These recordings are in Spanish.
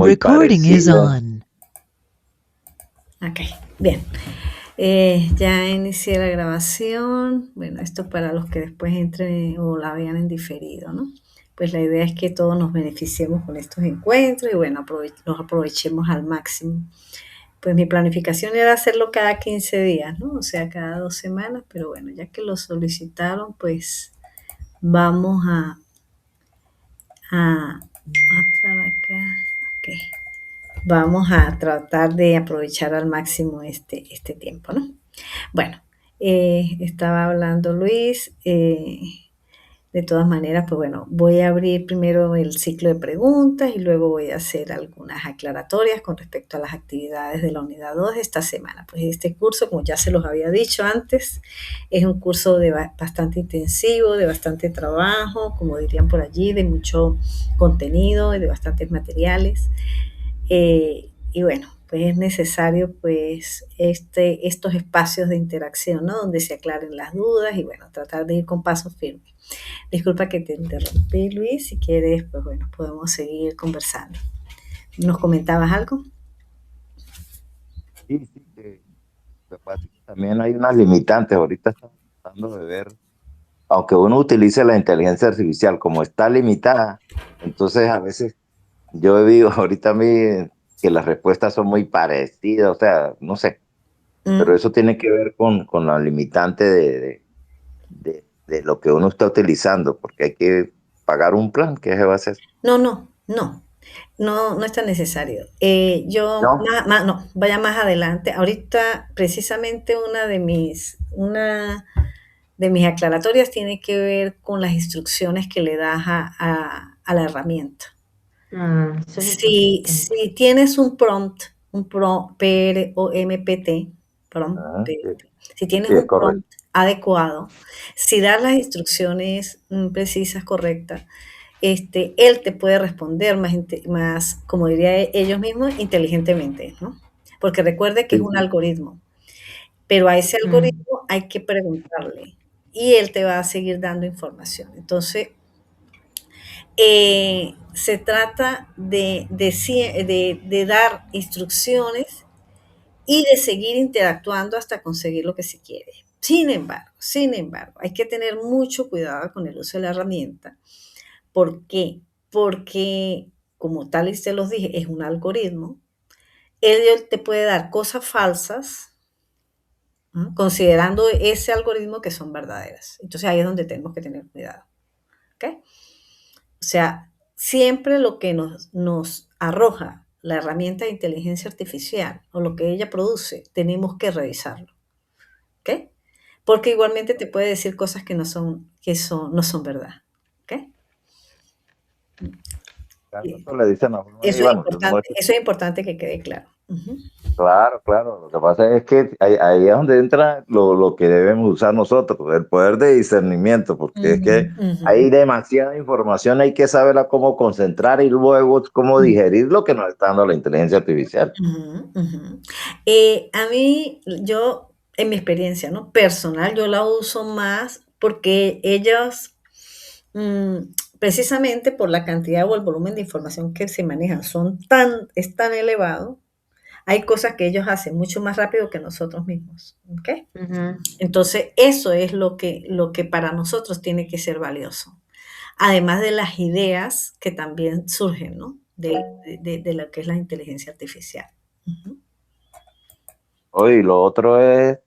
muy Recording is parecido. on. Ok, bien. Ya inicié la grabación. Bueno, esto para los que después entren o la vean en diferido, ¿no? Pues la idea es que todos nos beneficiemos con estos encuentros y bueno, los aprovechemos al máximo. Pues mi planificación era hacerlo cada 15 días, ¿no? O sea, cada 2 semanas, pero bueno, ya que lo solicitaron, pues vamos a acá. Ok. Vamos a tratar de aprovechar al máximo este tiempo, ¿no? Bueno, estaba hablando Luis. De todas maneras, pues bueno, voy a abrir primero el ciclo de preguntas y luego voy a hacer algunas aclaratorias con respecto a las actividades de la unidad 2 de esta semana. Pues este curso, como ya se los había dicho antes, es un curso bastante intensivo, de bastante trabajo, como dirían por allí, de mucho contenido y de bastantes materiales. Y bueno, pues es necesario pues estos espacios de interacción, ¿no? Donde se aclaren las dudas y bueno, tratar de ir con paso firme. Disculpa que te interrumpí, Luis. Si quieres, pues bueno, podemos seguir conversando. ¿Nos comentabas algo? Sí, sí, que lo que pasa es que también hay unas limitantes. Ahorita estamos tratando de ver, aunque uno utilice la inteligencia artificial como está limitada, entonces a veces yo he visto ahorita a mí que las respuestas son muy parecidas, o sea, no sé, pero Mm, eso tiene que ver con la limitante de lo que uno está utilizando, porque hay que pagar un plan, que se va a hacer. No, no, no. No, no es tan necesario. Yo, ¿No? no, vaya más adelante. Ahorita, precisamente, una de mis aclaratorias tiene que ver con las instrucciones que le das a la herramienta. Eso es importante. Si tienes un prompt, PROMPT, prompt, Ah, sí, PROMPT, si sí, tienes sí, es un correcto. prompt adecuado, si das las instrucciones precisas, correctas, él te puede responder más, como diría ellos mismos, inteligentemente, ¿no? Porque recuerde que es Sí, un sí. algoritmo, pero a ese Mm, algoritmo hay que preguntarle y él te va a seguir dando información. Entonces, se trata de dar instrucciones y de seguir interactuando hasta conseguir lo que se quiere. Sin embargo, hay que tener mucho cuidado con el uso de la herramienta. ¿Por qué? Porque, como tal y te los dije, es un algoritmo. Él te puede dar cosas falsas, ¿no? Considerando ese algoritmo que son verdaderas. Entonces ahí es donde tenemos que tener cuidado. ¿Ok? O sea, siempre lo que nos arroja la herramienta de inteligencia artificial o lo que ella produce, tenemos que revisarlo. ¿Ok? Porque igualmente te puede decir cosas que no son verdad. ¿Ok? Claro, Y eso le dicen a uno ahí, eso es bueno, importante, eso es importante que quede claro. Ujú. claro, claro. Lo que pasa es que ahí es donde entra lo que debemos usar nosotros, el poder de discernimiento, porque es Ujú, que ujú, hay demasiada información, hay que saberla cómo concentrar y luego cómo ujú, digerir lo que nos está dando la inteligencia artificial. ujú, ujú. A mí, en mi experiencia, ¿no? Personal, yo la uso más porque ellos, mm, precisamente por la cantidad o el volumen de información que se manejan, es tan elevado, hay cosas que ellos hacen mucho más rápido que nosotros mismos, ¿ok? ujú. Entonces, eso es lo que para nosotros tiene que ser valioso. Además de las ideas que también surgen, ¿no? De lo que es la inteligencia artificial. Ujú. Hoy lo otro es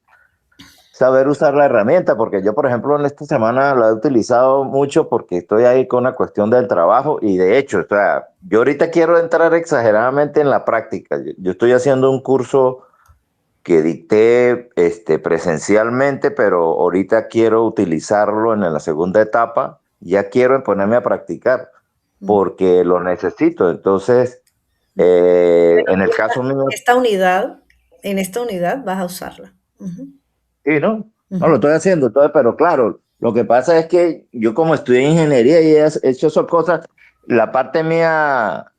saber usar la herramienta, porque yo, por ejemplo, en esta semana la he utilizado mucho porque estoy ahí con una cuestión del trabajo y de hecho, o sea, yo ahorita quiero entrar exageradamente en la práctica. Yo estoy haciendo un curso que dicté presencialmente, pero ahorita quiero utilizarlo en la segunda etapa. Ya quiero ponerme a practicar Mm. porque lo necesito. Entonces, Bueno, en el caso mío, en esta unidad vas a usarla. Ujú, sí, ¿no? No, lo ujú, estoy haciendo, entonces, pero claro, lo que pasa es que yo como estudié ingeniería y he hecho esas cosas, la parte mía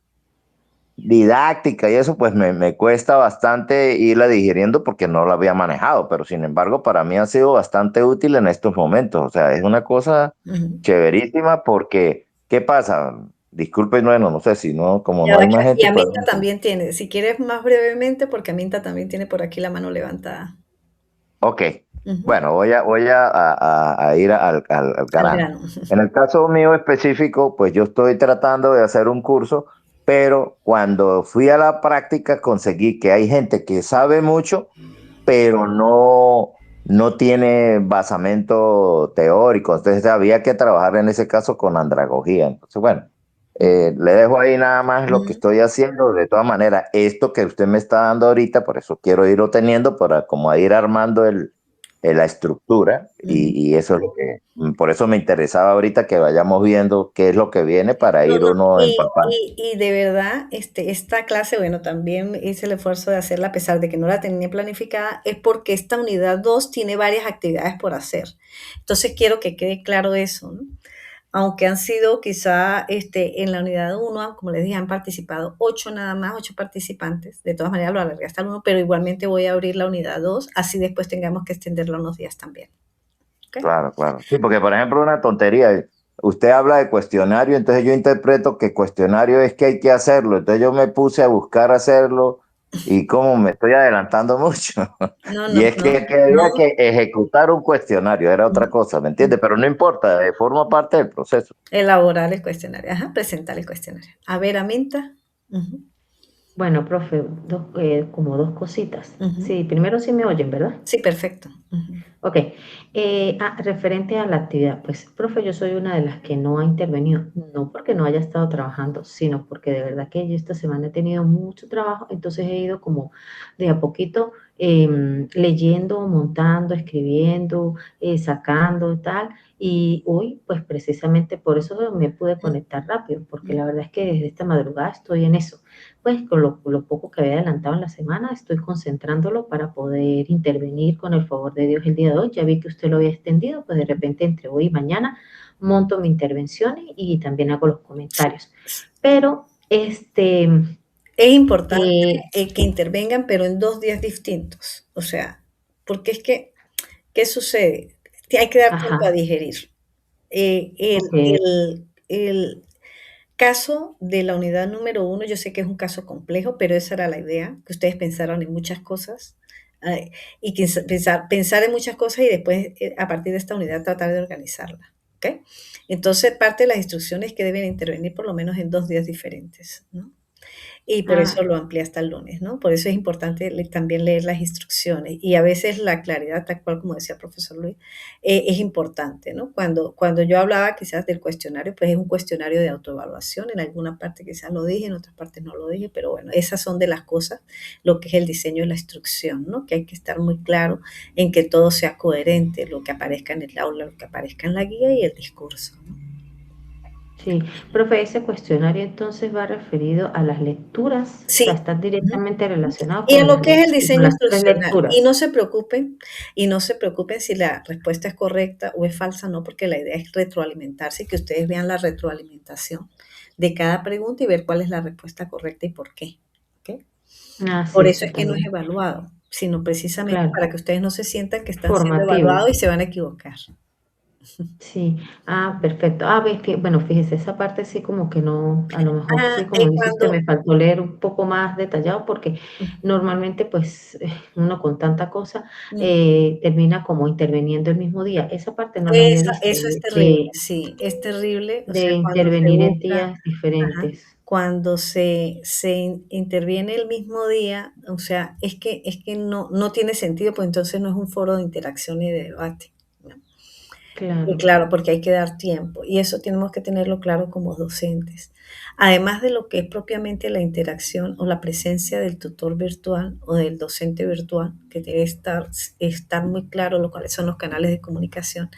didáctica y eso, pues me cuesta bastante irla digiriendo porque no la había manejado, pero sin embargo, para mí ha sido bastante útil en estos momentos. O sea, es una cosa ujú, chéverísima porque, ¿qué pasa? Disculpen, bueno, no sé si no, como Ya no va hay que más y gente, pues. Aminta también tiene, si quieres más brevemente, porque Aminta también tiene por aquí la mano levantada. Ok, Ujú, bueno, voy a ir al al grano. grano. En el caso mío específico, pues yo estoy tratando de hacer un curso, pero cuando fui a la práctica conseguí que hay gente que sabe mucho, pero no tiene basamento teórico. Entonces había que trabajar en ese caso con andragogía. Entonces, bueno, le dejo ahí nada más lo que Ujú, estoy haciendo. De todas maneras, esto que usted me está dando ahorita, por eso quiero irlo teniendo para como a ir armando la estructura ujú. y eso es lo que, por eso me interesaba ahorita que vayamos viendo qué es lo que viene para No, ir no, uno empapando. y de verdad, esta clase, bueno, también hice el esfuerzo de hacerla a pesar de que no la tenía planificada, es porque esta unidad 2 tiene varias actividades por hacer. Entonces quiero que quede claro eso, ¿no? Aunque han sido quizá en la unidad 1, como les dije, han participado 8 nada más, 8 participantes. De todas maneras lo alargué hasta el 1, pero igualmente voy a abrir la unidad 2, así después tengamos que extenderla unos días también. ¿Ok? Claro, claro. Sí, porque por ejemplo, una tontería, usted habla de cuestionario, entonces yo interpreto que cuestionario es que hay que hacerlo, entonces yo me puse a buscar hacerlo y como me estoy adelantando mucho, No, y no, es no, que había no. que ejecutar un cuestionario, era otra cosa, ¿me entiende? Pero no importa, forma parte del proceso. Elaborar el cuestionario, ajá, presentar el cuestionario. A ver, Aminta. Ujú, Bueno, profe, como dos cositas. ujú. Sí, primero sí me oyen, ¿verdad? Sí, perfecto. Ujú, Ok. Referente a la actividad, pues, profe, yo soy una de las que no ha intervenido, no porque no haya estado trabajando, sino porque de verdad que yo esta semana he tenido mucho trabajo, entonces he ido como de a poquito leyendo, montando, escribiendo, sacando y tal. Y hoy, pues precisamente por eso me pude conectar rápido, porque ujú. la verdad es que desde esta madrugada estoy en eso. Pues con lo poco que había adelantado en la semana, estoy concentrándolo para poder intervenir con el favor de Dios el día de hoy. Ya vi que usted lo había extendido, pues de repente entre hoy y mañana monto mi intervención y también hago los comentarios. Pero, Es importante eh, que intervengan, pero en 2 días distintos. O sea, porque es que, ¿qué sucede? Hay que dar tiempo a ajá, digerir. Eh, el, ok, el caso de la unidad número 1, yo sé que es un caso complejo, pero esa era la idea, que ustedes pensaran en muchas cosas y que pensar en muchas cosas y después a partir de esta unidad tratar de organizarla. ¿Ok? Entonces, parte de las instrucciones que deben intervenir por lo menos en 2 días diferentes, ¿no? Y por eso ah, lo amplié hasta el lunes, ¿no? Por eso es importante también leer las instrucciones y a veces la claridad, tal cual como decía el profesor Luis, es importante, ¿no? Cuando yo hablaba quizás del cuestionario, pues es un cuestionario de autoevaluación, en alguna parte quizás lo dije, en otras partes no lo dije, pero bueno, esas son de las cosas, lo que es el diseño de la instrucción, ¿no? Que hay que estar muy claro en que todo sea coherente, lo que aparezca en el aula, lo que aparezca en la guía y el discurso, ¿no? sí. Profe, ese cuestionario entonces va referido a las lecturas, o sea, Sí. está Ujú, directamente ujú. relacionado Y a con lo que es el con diseño las tres instruccional. lecturas. Y no se preocupen si la respuesta es correcta o es falsa, no, porque la idea es retroalimentarse y que ustedes vean la retroalimentación de cada pregunta y ver cuál es la respuesta correcta y por qué. ¿Ok? Ah, Por sí, eso eso es que no es también, evaluado, sino precisamente claro, para que ustedes no se sientan que están siendo formativo. evaluados y se van a equivocar. Sí, perfecto. Ves que, bueno, fíjese, esa parte sí como que no, a lo mejor sí, como dice usted, Cuando me faltó leer un poco más detallado porque mm, normalmente pues uno con tanta cosa mm, termina como interviniendo el mismo día. Esa parte no la había visto, eso es terrible, sí, es terrible, o de sea, cuando se intervenir en busca. días Ajá. diferentes. Cuando se interviene el mismo día, o sea, es que no tiene sentido, pues entonces no es un foro de interacción y de debate, ¿no? Y Claro. claro, porque hay que dar tiempo, y eso tenemos que tenerlo claro como docentes. Además de lo que es propiamente la interacción o la presencia del tutor virtual o del docente virtual, que debe estar muy claro cuáles son los canales de comunicación.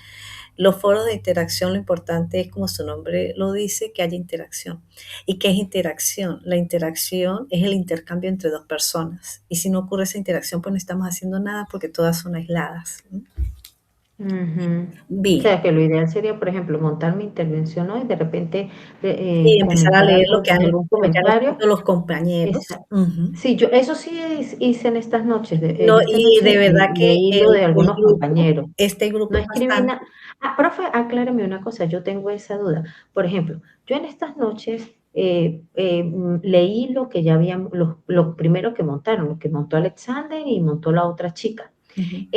Los foros de interacción, lo importante es, como su nombre lo dice, que haya interacción. ¿Y qué es interacción? La interacción es el intercambio entre dos personas. Y si no ocurre esa interacción, pues no estamos haciendo nada porque todas son aisladas, ¿no? Ujú. O Bien, sea, que lo ideal sería, por ejemplo, montar mi intervención hoy, de repente, y empezar a comentar leer algo, algún lo que han comentario. escrito los compañeros. Esa Ujú. Sí, yo eso sí hice en estas noches, No, esta y noche de verdad que leí lo de algunos compañeros. este No grupo es escribí bastante. nada. Profe, acláreme una cosa, yo tengo esa duda. Por ejemplo, yo en estas noches, leí lo que ya habían lo primero que montaron, lo que montó Alexander y montó la otra chica. Ujú.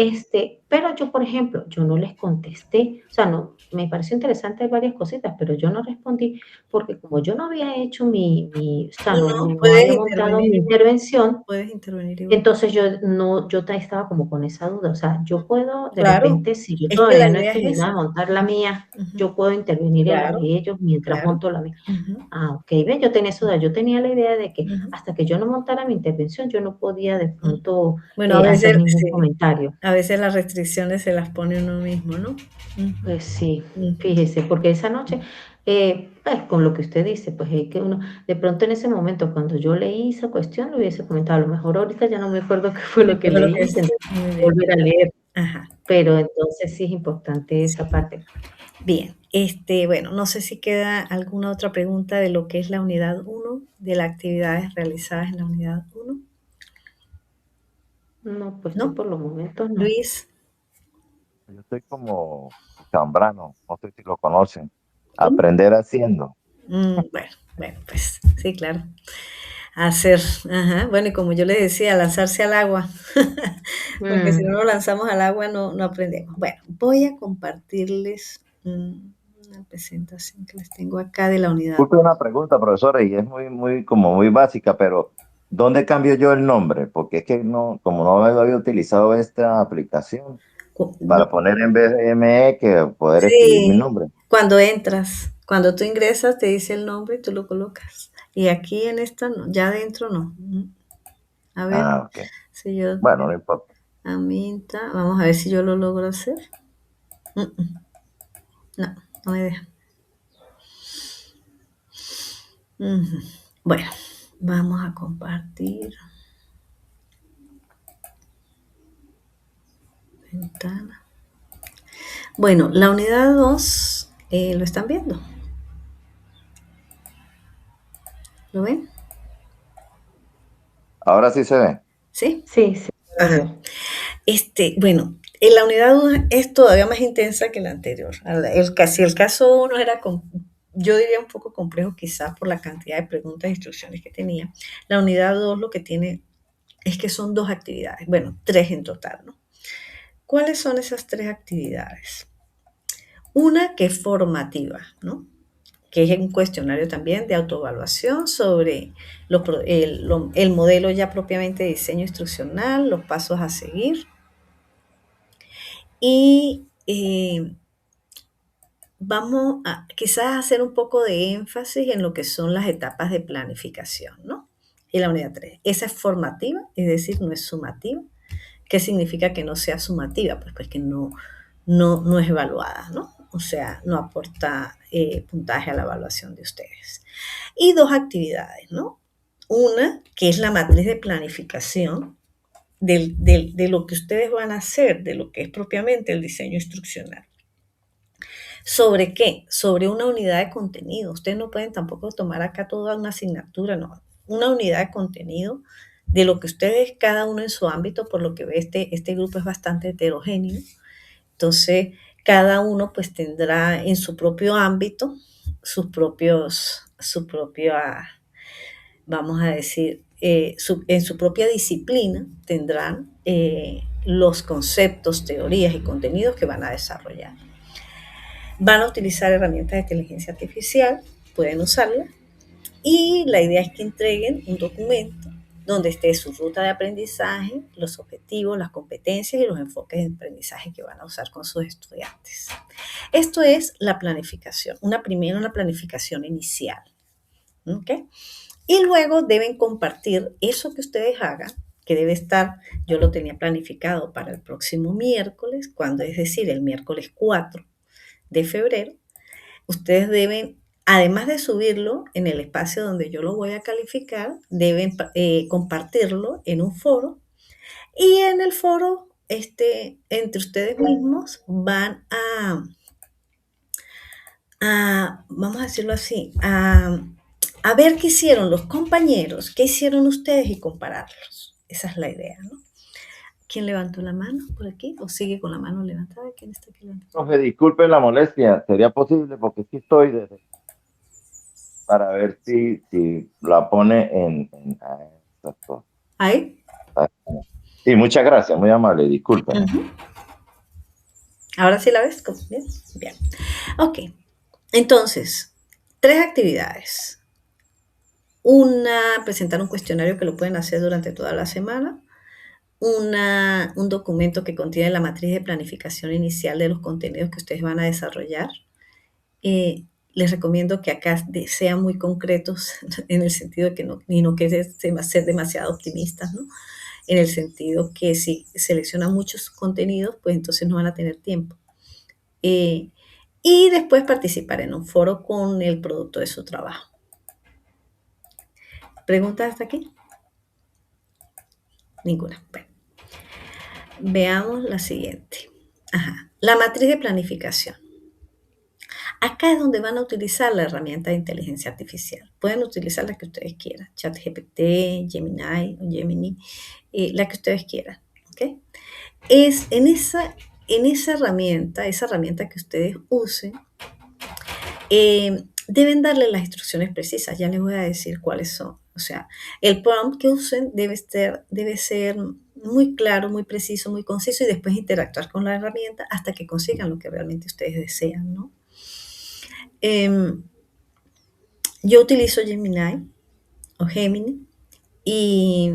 Pero yo, por ejemplo, yo no les contesté, o sea, no, me pareció interesante varias cositas, pero yo no respondí porque como yo no había hecho o sea, No, no, no puedes había montado intervenir mi igual, intervención, puedes intervenir igual. entonces yo no, estaba como con esa duda, o sea, yo puedo, de Claro, repente, si yo es que la todavía no he idea es terminado esa. de montar la mía, Ujú. yo puedo intervenir en la de Claro, ellos mientras claro. monto la mía. Ujú, Ok, ven, yo tenía esa duda, yo tenía la idea de que ujú, hasta que yo no montara mi intervención, yo no podía de ujú. pronto Bueno, a hacer veces ningún sí, comentario. a veces las restricciones se las pone uno mismo, ¿no? Ujú, Pues sí, ujú. fíjese, porque esa noche, pues con lo que usted dice, pues es que uno, de pronto en ese momento, cuando yo leí esa cuestión, lo hubiese comentado, a lo mejor ahorita ya no me acuerdo qué fue Sí, lo que que fue lo que leí y es. tendré Muy que bien. volver a leer, Ajá. pero entonces sí es importante esa parte. Bien, bueno, no sé si queda alguna otra pregunta de lo que es la unidad uno, de las actividades realizadas en la unidad uno, No, pues yo ¿no? por los momentos no. Luis, Yo estoy como Zambrano, no sé si lo conocen. ¿cómo? Aprender haciendo. Bueno, pues sí, claro. Hacer, ajá. Bueno, y como yo les decía, lanzarse al agua, porque si no Mm, nos lanzamos al agua no aprendemos. Bueno, voy a compartirles una presentación que les tengo acá de la unidad. Disculpe una pregunta, profesora, y es muy, como muy básica, pero ¿dónde cambio yo el nombre? Porque es que no, como no había utilizado esta aplicación No, para poner en vez de ME que poder escribir mi sí, nombre. cuando entras, cuando tú ingresas, te dice el nombre y tú lo colocas. Y aquí en esta, no, ya adentro no. A ver Ah, ok. si yo, Bueno, no importa. Aminta, vamos a ver si yo lo logro hacer. Mm, mm, No, no me deja. Ujú. Bueno, vamos a compartir ventana. Bueno, la unidad 2, ¿lo están viendo? ¿Lo ven? Ahora sí se ve. ¿Sí? sí, sí, lo Ajá. veo. Bueno, en la unidad 2 es todavía más intensa que la anterior. Si el caso 1 era, yo diría un poco complejo quizás por la cantidad de preguntas e instrucciones que tenía, la unidad 2 lo que tiene es que son dos actividades, bueno, tres en total, ¿no? ¿Cuáles son esas tres actividades? Una que es formativa, ¿no? Que es un cuestionario también de autoevaluación sobre el modelo ya propiamente de diseño instruccional, los pasos a seguir y vamos a quizás hacer un poco de énfasis en lo que son las etapas de planificación, ¿no? Y la unidad 3. Esa es formativa, es decir, no es sumativa. ¿Qué significa que no sea sumativa? Pues que no es evaluada, ¿no? O sea, no aporta puntaje a la evaluación de ustedes. Y dos actividades, ¿no? Una, que es la matriz de planificación de lo que ustedes van a hacer, de lo que es propiamente el diseño instruccional. ¿Sobre qué? Sobre una unidad de contenido. Ustedes no pueden tampoco tomar acá toda una asignatura, no. Una unidad de contenido de lo que ustedes, cada uno en su ámbito, por lo que ve este grupo es bastante heterogéneo. Entonces, cada uno pues tendrá en su propio ámbito su propia, vamos a decir, en su propia disciplina tendrán los conceptos, teorías y contenidos que van a desarrollar. Van a utilizar herramientas de inteligencia artificial, pueden usarla, y la idea es que entreguen un documento donde esté su ruta de aprendizaje, los objetivos, las competencias y los enfoques de aprendizaje que van a usar con sus estudiantes. Esto es la planificación, una planificación inicial. ¿Okay? Y luego deben compartir eso que ustedes hagan, que debe estar, yo lo tenía planificado para el próximo miércoles, cuando es decir, el miércoles 4 de febrero, ustedes deben, además de subirlo en el espacio donde yo lo voy a calificar, deben compartirlo en un foro y en el foro entre ustedes mismos van vamos a decirlo así, a ver qué hicieron los compañeros, qué hicieron ustedes y compararlos. Esa es la idea, ¿no? ¿Quién levantó la mano por aquí? ¿O sigue con la mano levantada? ¿Quién está aquí levantando? Profe, disculpe la molestia, ¿sería posible? Porque sí estoy para ver si la pone exacto. ¿Ahí? Sí, muchas gracias, muy amable, disculpe. Ujú. ¿Ahora sí la ves? Bien, bien. Ok. Entonces, 3 actividades. Una, presentar un cuestionario que lo pueden hacer durante toda la semana. Un documento que contiene la matriz de planificación inicial de los contenidos que ustedes van a desarrollar. Les recomiendo que acá sean muy concretos en el sentido de que no que ser demasiado optimistas, ¿no? En el sentido que si seleccionan muchos contenidos, pues entonces no van a tener tiempo. Y después participar en un foro con el producto de su trabajo. ¿Preguntas hasta aquí? Ninguna. Bueno, veamos la siguiente. Ajá. La matriz de planificación. Acá es donde van a utilizar la herramienta de inteligencia artificial. Pueden utilizar la que ustedes quieran, ChatGPT, Gemini, la que ustedes quieran. ¿Okay? Es en esa herramienta que ustedes usen, deben darle las instrucciones precisas. Ya les voy a decir cuáles son. O sea, el prompt que usen debe ser muy claro, muy preciso, muy conciso y después interactuar con la herramienta hasta que consigan lo que realmente ustedes desean, ¿no? Yo utilizo Gemini o Gemini y,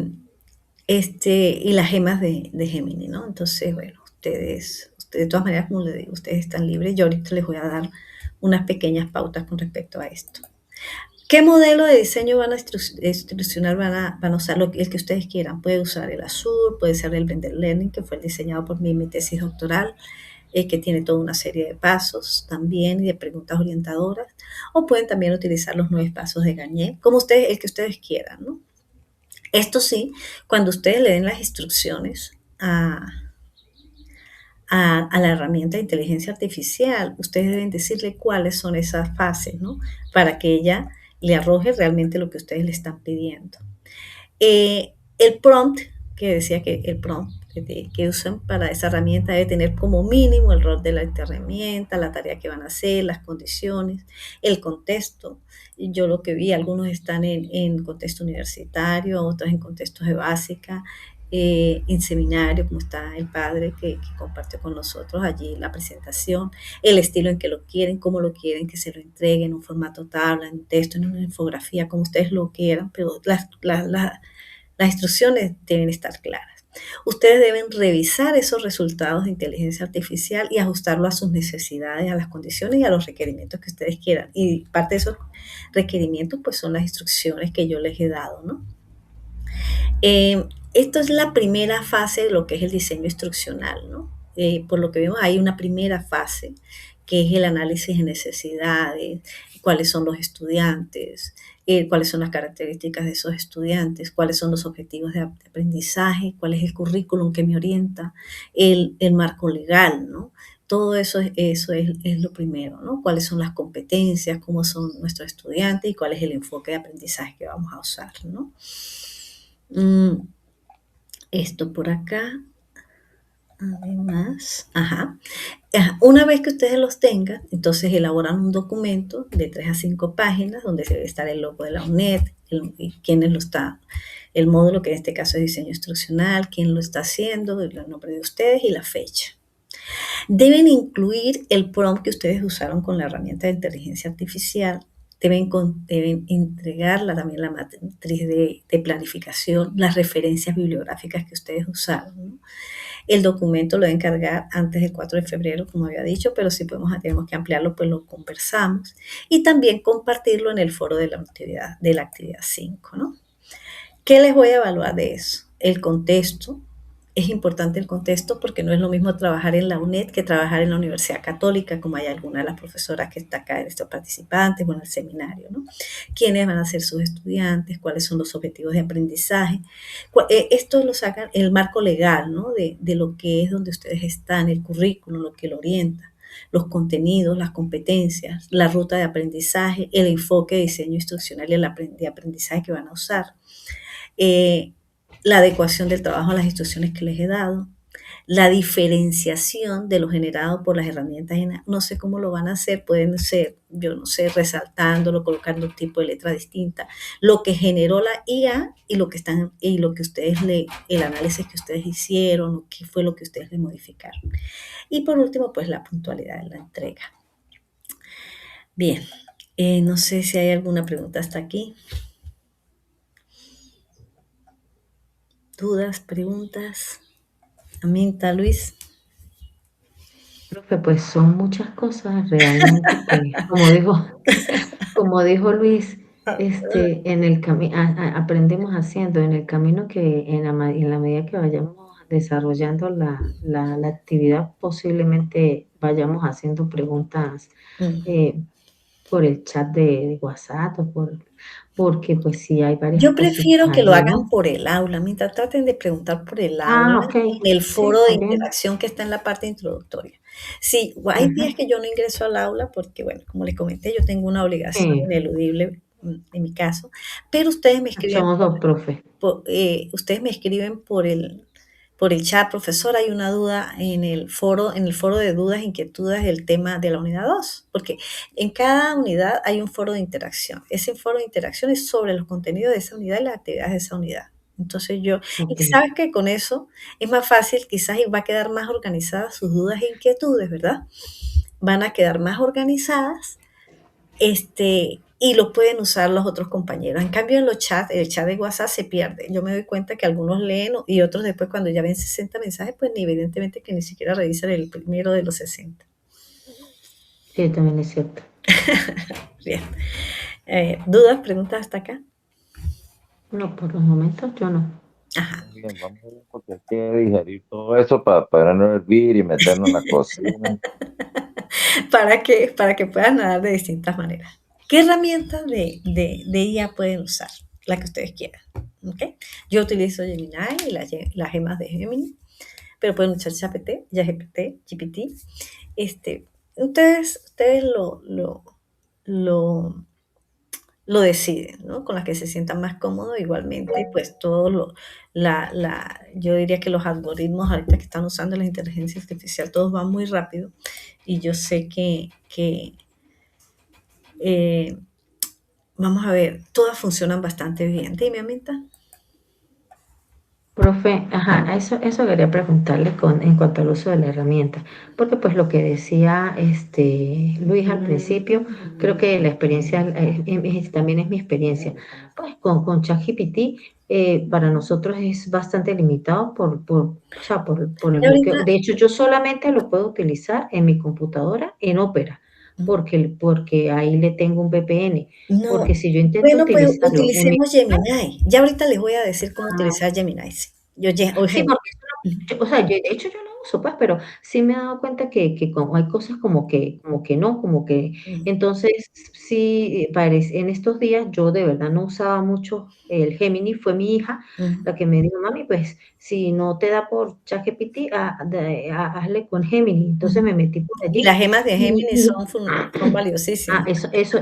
y las gemas de Gemini, ¿no? Entonces, bueno, ustedes, de todas maneras, como les digo, ustedes están libres. Yo ahorita les voy a dar unas pequeñas pautas con respecto a esto. ¿Qué modelo de diseño van a instruccionar? Van a usar el que ustedes quieran. Puede usar el Azure, puede ser el Blended Learning, que fue el diseñado por mí en mi tesis doctoral, que tiene toda una serie de pasos también y de preguntas orientadoras. O pueden también utilizar los 9 pasos de Garnier, como ustedes, el que ustedes quieran, ¿no? Esto sí, cuando ustedes le den las instrucciones a la herramienta de inteligencia artificial, ustedes deben decirle cuáles son esas fases, ¿no? Para que ella le arroje realmente lo que ustedes le están pidiendo. El prompt, que decía que el prompt que usan para esa herramienta debe tener como mínimo el rol de la herramienta, la tarea que van a hacer, las condiciones, el contexto. Yo lo que vi, algunos están en contexto universitario, otros en contextos de básica, en seminario, como está el padre que compartió con nosotros allí la presentación, el estilo en que lo quieren, cómo lo quieren que se lo entreguen, en un formato tabla, en texto, en una infografía, como ustedes lo quieran, pero las instrucciones deben estar claras. Ustedes deben revisar esos resultados de inteligencia artificial y ajustarlo a sus necesidades, a las condiciones y a los requerimientos que ustedes quieran. Y parte de esos requerimientos, pues, son las instrucciones que yo les he dado, ¿no? Esto es la primera fase de lo que es el diseño instruccional, ¿no? Por lo que vemos, hay una primera fase que es el análisis de necesidades, cuáles son los estudiantes, cuáles son las características de esos estudiantes, cuáles son los objetivos de aprendizaje, cuál es el currículum que me orienta, el marco legal, ¿no? Todo eso es lo primero, ¿no? Cuáles son las competencias, cómo son nuestros estudiantes y cuál es el enfoque de aprendizaje que vamos a usar, ¿no? Esto por acá. Además, ajá. Una vez que ustedes los tengan, entonces elaboran un documento de 3 a 5 páginas donde debe estar el logo de la UNED, quién lo está, el módulo que en este caso es diseño instruccional, quién lo está haciendo, el nombre de ustedes y la fecha. Deben incluir el prompt que ustedes usaron con la herramienta de inteligencia artificial. Deben entregar también la matriz de planificación, las referencias bibliográficas que ustedes usaron, ¿no? El documento lo deben cargar antes del 4 de febrero, como había dicho, pero si tenemos que ampliarlo, pues lo conversamos. Y también compartirlo en el foro de la actividad 5, ¿no? ¿Qué les voy a evaluar de eso? El contexto, es importante el contexto porque no es lo mismo trabajar en la UNED que trabajar en la Universidad Católica, como hay alguna de las profesoras que está acá, de estos participantes, o en el seminario, ¿no? ¿Quiénes van a ser sus estudiantes? ¿Cuáles son los objetivos de aprendizaje? Esto lo sacan el marco legal, ¿no? De lo que es donde ustedes están, el currículum, lo que lo orienta, los contenidos, las competencias, la ruta de aprendizaje, el enfoque de diseño instruccional y el de aprendizaje que van a usar, eh, la adecuación del trabajo a las instrucciones que les he dado, la diferenciación de lo generado por las herramientas, no sé cómo lo van a hacer, pueden ser, yo no sé, resaltándolo, colocando un tipo de letra distinta, lo que generó la IA y lo que están, y lo que ustedes el análisis que ustedes hicieron, o qué fue lo que ustedes le modificaron. Y por último, pues la puntualidad de la entrega. Bien, no sé si hay alguna pregunta hasta aquí. ¿Dudas, preguntas? Aminta, Luis. Profe, pues son muchas cosas realmente, pues, como dijo Luis, en el aprendemos haciendo, en el camino que en la medida que vayamos desarrollando la actividad, posiblemente vayamos haciendo preguntas Mm. eh, por el chat de WhatsApp porque pues sí hay varias Yo cositas prefiero que lo allí, hagan ¿no? por el aula, mientras traten de preguntar por el aula Ah, ok, en el sí, foro de también, interacción que está en la parte introductoria. Sí, hay días ujú, que yo no ingreso al aula porque, bueno, como les comenté, yo tengo una obligación sí, ineludible en mi caso, pero ustedes me escriben somos dos profes. ustedes me escriben por el chat, profesor, hay una duda en el foro de dudas, inquietudes del tema de la unidad 2 porque en cada unidad hay un foro de interacción. Ese foro de interacción es sobre los contenidos de esa unidad y las actividades de esa unidad. Entonces y Ok, sabes que con eso es más fácil, quizás y va a quedar más organizadas sus dudas e inquietudes, ¿verdad? Van a quedar más organizadas y lo pueden usar los otros compañeros. En cambio, en los chats, el chat de WhatsApp se pierde. Yo me doy cuenta que algunos leen y otros después cuando ya ven 60 mensajes, pues ni evidentemente que ni siquiera revisan el primero de los 60. sí, también es cierto. Bien. ¿Dudas, preguntas hasta acá? No, por los momentos yo no. Ajá. Muy bien, vamos a ver porque hay que digerir todo eso para no hervir y meternos en la cocina. Para que puedan nadar de distintas maneras. ¿Qué herramientas de IA pueden usar? La que ustedes quieran. ¿Okay? Yo utilizo Gemini y las gemas de Gemini, pero pueden usar ChatGPT, GPT. Ustedes lo, lo deciden, ¿no? Con las que se sientan más cómodos igualmente, y pues yo diría que los algoritmos ahorita que están usando la inteligencia artificial, todos van muy rápido, y yo sé que eh, vamos a ver, todas funcionan bastante bien. Dime, Aminta. Profe, ajá, eso quería preguntarle en cuanto al uso de la herramienta, porque pues lo que decía Luis al principio, creo que la experiencia también es mi experiencia. Pues con ChatGPT para nosotros es bastante limitado o sea, por el Y ahorita, bloqueo. De hecho, yo solamente lo puedo utilizar en mi computadora en Opera, porque ahí le tengo un VPN, no, porque si yo intento bueno, pues utilizarlo en mi... utilicemos Gemini. Ya ahorita les voy a decir cómo utilizar Gemini. Sí. Sí, Gemini. porque o sea, de hecho yo lo uso, pues, pero sí me he dado cuenta que como hay cosas como que no, como que, Mm, entonces sí, parece, en estos días yo de verdad no usaba mucho el Gemini, fue mi hija mm. la que me dijo, mami, pues, si no te da por ChatGPT, hazle con Gemini, entonces Ujú. me metí por Y allí las gemas de y, Géminis y son valiosísimas.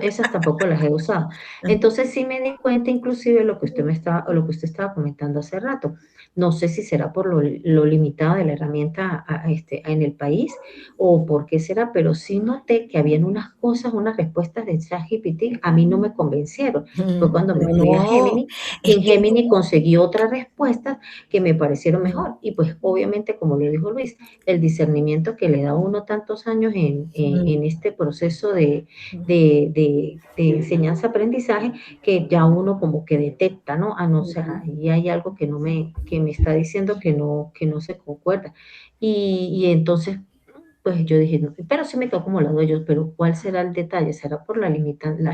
esas tampoco las he usado. Ah, Entonces sí me di cuenta inclusive lo que usted estaba comentando hace rato. No sé si será por lo limitado de la herramienta en el país o por qué será, pero sí noté que habían unas cosas, unas respuestas de ChatGPT, a mí no me convencieron. Fue cuando me no, fui a no, Gemini y es en que Gemini no. conseguí otras respuestas que me parecieron Mm, mejor. Y pues obviamente, como lo dijo Luis, el discernimiento que le da a uno tantos años mm, en este proceso de, mm, de enseñanza-aprendizaje, que ya uno como que detecta, ¿no? Ah, no sé, ujú. ahí hay algo que me está diciendo que no se concuerda. Y entonces, pues yo dije, no, pero sí me quedó como lado yo, pero ¿cuál será el detalle? ¿Será por las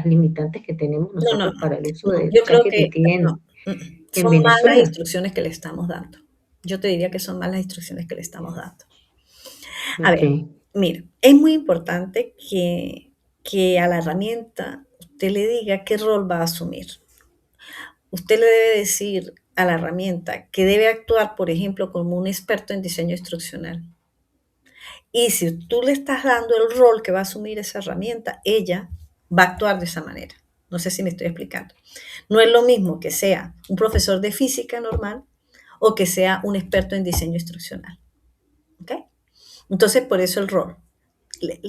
limitantes que tenemos No, no, nosotros no, para el uso no, de yo creo que ChatGPT no. en Son más las Venezuela? instrucciones que le estamos dando. Yo te diría que son más las instrucciones que le estamos dando. A Ok. ver, mira, es muy importante que a la herramienta usted le diga qué rol va a asumir. Usted le debe decir a la herramienta que debe actuar, por ejemplo, como un experto en diseño instruccional. Y si tú le estás dando el rol que va a asumir esa herramienta, ella va a actuar de esa manera. No sé si me estoy explicando. No es lo mismo que sea un profesor de física normal o que sea un experto en diseño instruccional. ¿Ok? Entonces, por eso el rol.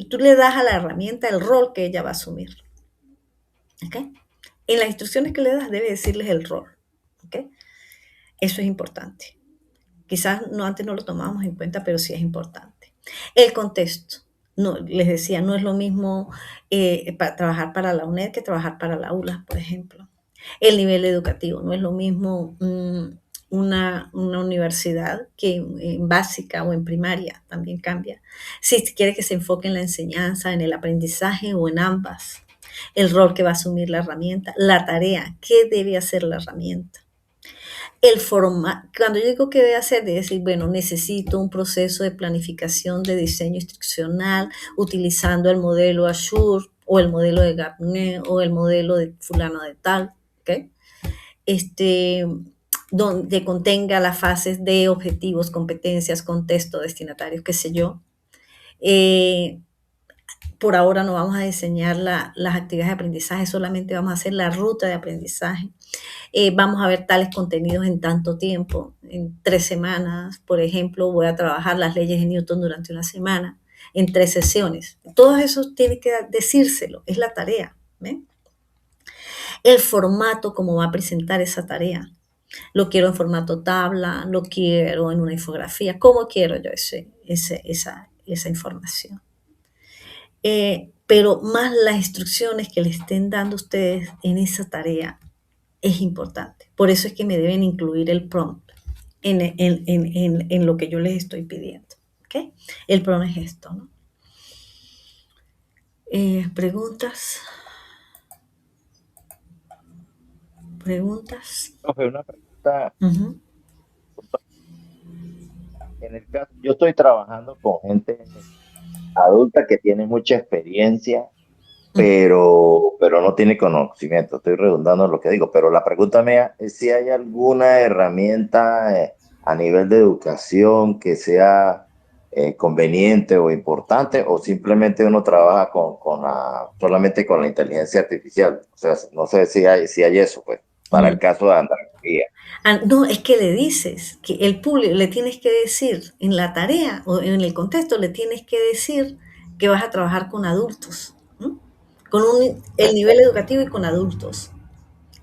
Tú le das a la herramienta el rol que ella va a asumir. ¿Ok? En las instrucciones que le das debe decirles el rol. ¿Ok? Eso es importante. Quizás no, antes no lo tomábamos en cuenta, pero sí es importante. El contexto. No, les decía, no es lo mismo trabajar para la UNED que trabajar para la ULA, por ejemplo. El nivel educativo, no es lo mismo una universidad que en básica o en primaria, también cambia. Si quiere que se enfoque en la enseñanza, en el aprendizaje o en ambas. El rol que va a asumir la herramienta, la tarea, qué debe hacer la herramienta. El formato, cuando yo digo que debe hacer, debe decir, bueno, necesito un proceso de planificación de diseño instruccional utilizando el modelo Azure o el modelo de Gartner o el modelo de fulano de tal, ¿ok? Donde contenga las fases de objetivos, competencias, contexto, destinatarios, qué sé yo. Por ahora no vamos a diseñar las actividades de aprendizaje, solamente vamos a hacer la ruta de aprendizaje. Vamos a ver tales contenidos en tanto tiempo, en 3 semanas, por ejemplo, voy a trabajar las leyes de Newton durante una semana, en 3 sesiones. Todo eso tiene que decírselo, es la tarea. ¿Ven? El formato, cómo va a presentar esa tarea. Lo quiero en formato tabla, lo quiero en una infografía, ¿cómo quiero yo esa información? Pero más las instrucciones que le estén dando ustedes en esa tarea es importante. Por eso es que me deben incluir el prompt en lo que yo les estoy pidiendo. ¿Okay? El prompt es esto, ¿no? ¿Preguntas? ¿Preguntas? Profe, una pregunta. Uh-huh. En el caso, yo estoy trabajando con gente adulta que tiene mucha experiencia, pero no tiene conocimiento. Estoy redundando en lo que digo, pero la pregunta mía es si hay alguna herramienta a nivel de educación que sea conveniente o importante, o simplemente uno trabaja solamente con la inteligencia artificial. O sea, no sé si hay eso, pues, para el caso de Andalucía. No, es que le dices que el público, le tienes que decir en la tarea o en el contexto, le tienes que decir que vas a trabajar con adultos, ¿no? Con el nivel educativo y con adultos.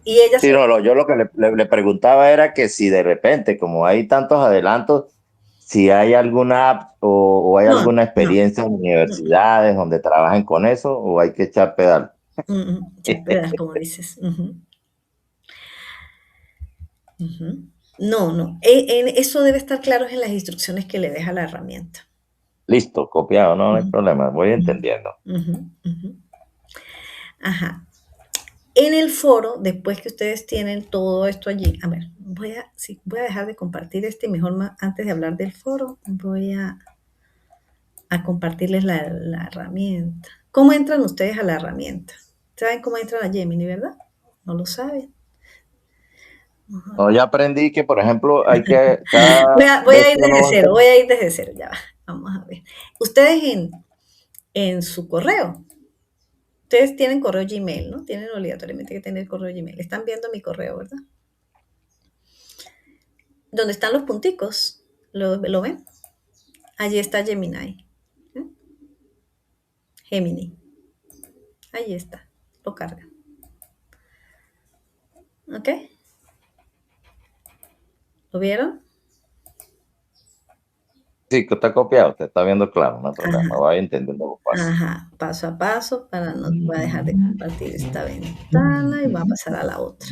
Y ella Sí, se... no, yo lo que le preguntaba era que si de repente, como hay tantos adelantos, si hay alguna app o hay No, alguna no, experiencia en mm, universidades donde trabajen con eso, o hay que echar pedal. chapear, como dices. No, no. Eso debe estar claro en las instrucciones que le deja la herramienta. Listo, copiado, no, no hay Ujú, problema, voy ujú, entendiendo. ujú, ujú. Ajá. En el foro, después que ustedes tienen todo esto allí, a ver, sí, voy a dejar de compartir mejor antes de hablar del foro, voy a compartirles la herramienta. ¿Cómo entran ustedes a la herramienta? ¿Saben cómo entran a Gemini, verdad? ¿No lo saben? No, ya aprendí que, por ejemplo, hay que, cada Voy vez a ir que uno desde va a cero, hacer, voy a ir desde cero, ya va. Vamos a ver. Ustedes en su correo, ustedes tienen correo Gmail, ¿no? Tienen obligatoriamente que tener correo Gmail. Están viendo mi correo, ¿verdad? Donde están los punticos, ¿lo ven? Allí está Gemini. ¿eh? Gemini. Ahí está. Lo cargan. ¿Ok? ¿Lo vieron? sí, que está copiado, te está viendo claro, no hay problema, Ajá. vaya entendiendo los pasos. Ajá. Paso a paso para no voy a dejar de compartir esta ventana y voy a pasar a la otra.